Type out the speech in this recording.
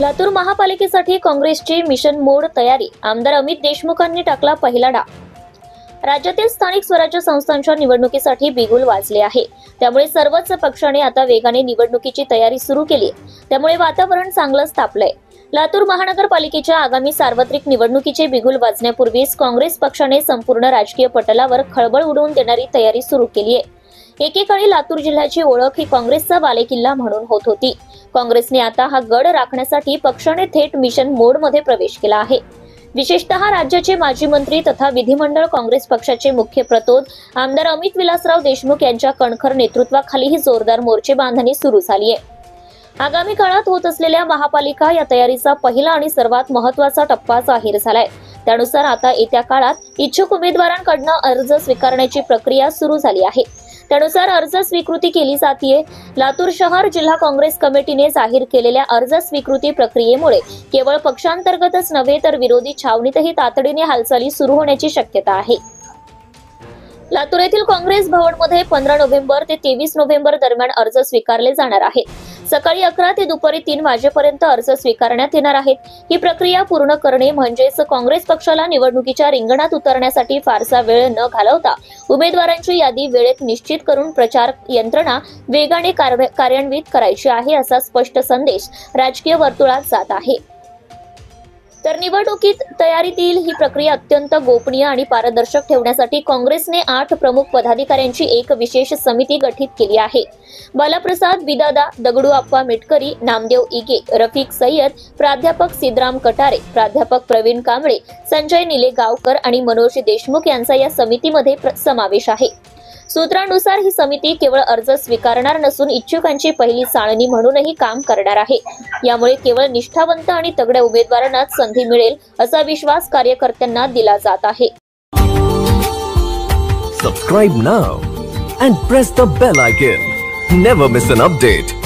लातूर महापालिकेसाठी काँग्रेसची मिशन मोड तयारी. आमदार अमित देशमुखांनी टाकला पहिला डाव. राज्यातील स्थानिक स्वराज्य संस्थांच्या निवडणुकीसाठी बिगुल वाजले आहे. त्यामुळे सर्वच पक्षाने आता वेगाने निवडणुकीची तयारी सुरू केली आहे. त्यामुळे वातावरण चांगलंच तापलंय. लातूर महानगरपालिकेच्या आगामी सार्वत्रिक निवडणुकीचे बिगुल वाजण्यापूर्वीच काँग्रेस पक्षाने संपूर्ण राजकीय पटलावर खळबळ उडवून देणारी तयारी सुरू केली आहे. एकेकाळी लातूर जिल्ह्याची ओळख ही काँग्रेसचा बालेकिल्ला म्हणून होत होती. काँग्रेसने आता हा गड राखण्यासाठी पक्षाने थेट मिशन मोडमध्ये प्रवेश केला आहे. विशेषतः राज्याचे माजी मंत्री तथा विधिमंडळ काँग्रेस पक्षाचे मुख्य प्रतोद आमदार अमित विलासराव देशमुख यांच्या कणखर नेतृत्वाखाली ही जोरदार मोर्चे बांधणी सुरू झाली आहे. आगामी काळात होत असलेल्या महापालिका या तयारीचा पहिला आणि सर्वात महत्त्वाचा टप्पा जाहीर झालाय. त्यानुसार आता येत्या काळात इच्छुक उमेदवारांकडून अर्ज स्वीकारण्याची प्रक्रिया सुरू झाली आहे. त्यानुसार अर्ज स्वीकृती केली जातीये. लातूर शहर जिल्हा काँग्रेस कमिटीने जाहीर केलेल्या अर्ज स्वीकृती प्रक्रियेमुळे केवळ पक्षांतर्गतच नव्हे तर विरोधी छावणीतही तातडीने हालचाली सुरू होण्याची शक्यता आहे. लातूर येथील काँग्रेस भवनमध्ये 15 नोव्हेंबर ते 23 नोव्हेंबर दरम्यान अर्ज स्वीकारले जाणार आहेत. सकाळी 11 ते दुपारी 3 वाजेपर्यंत अर्ज स्वीकारण्यात येणार आहेत. ही प्रक्रिया पूर्ण करणे म्हणजेच काँग्रेस पक्षाला निवडणुकीच्या रिंगणात उतरण्यासाठी फारसा वेळ न घालवता उमेदवारांची यादी वेळेत निश्चित करून प्रचार यंत्रणा वेगाने कार्यान्वित करायची आहे, असा स्पष्ट संदेश राजकीय वर्तुळात जात आहे. तर निवडणुकीत तयारीतील ही प्रक्रिया अत्यंत गोपनीय आणि पारदर्शक ठेवण्यासाठी काँग्रेसने 8 प्रमुख पदाधिकाऱ्यांची एक विशेष समिती गठीत केली आहे. बालाप्रसाद बिदादा, दगडूआप्पा मेटकरी, नामदेव इगे, रफिक सय्यद, प्राध्यापक सिद्धराम कटारे, प्राध्यापक प्रवीण कांबळे, संजय निलेगावकर आणि मनोज देशमुख यांचा या समितीमध्ये समावेश आहे. सूत्रांनुसार ही समिती केवळ अर्ज स्वीकारणार नसून इच्छुकांची पहिली चाळणी म्हणूनही काम करणार आहे. यामुळे केवळ निष्ठावंत आणि तगड्या उमेदवारांनाच संधी मिळेल असा विश्वास कार्यकर्त्यांना दिला जात आहे. Subscribe now and press the bell icon. Never miss an update.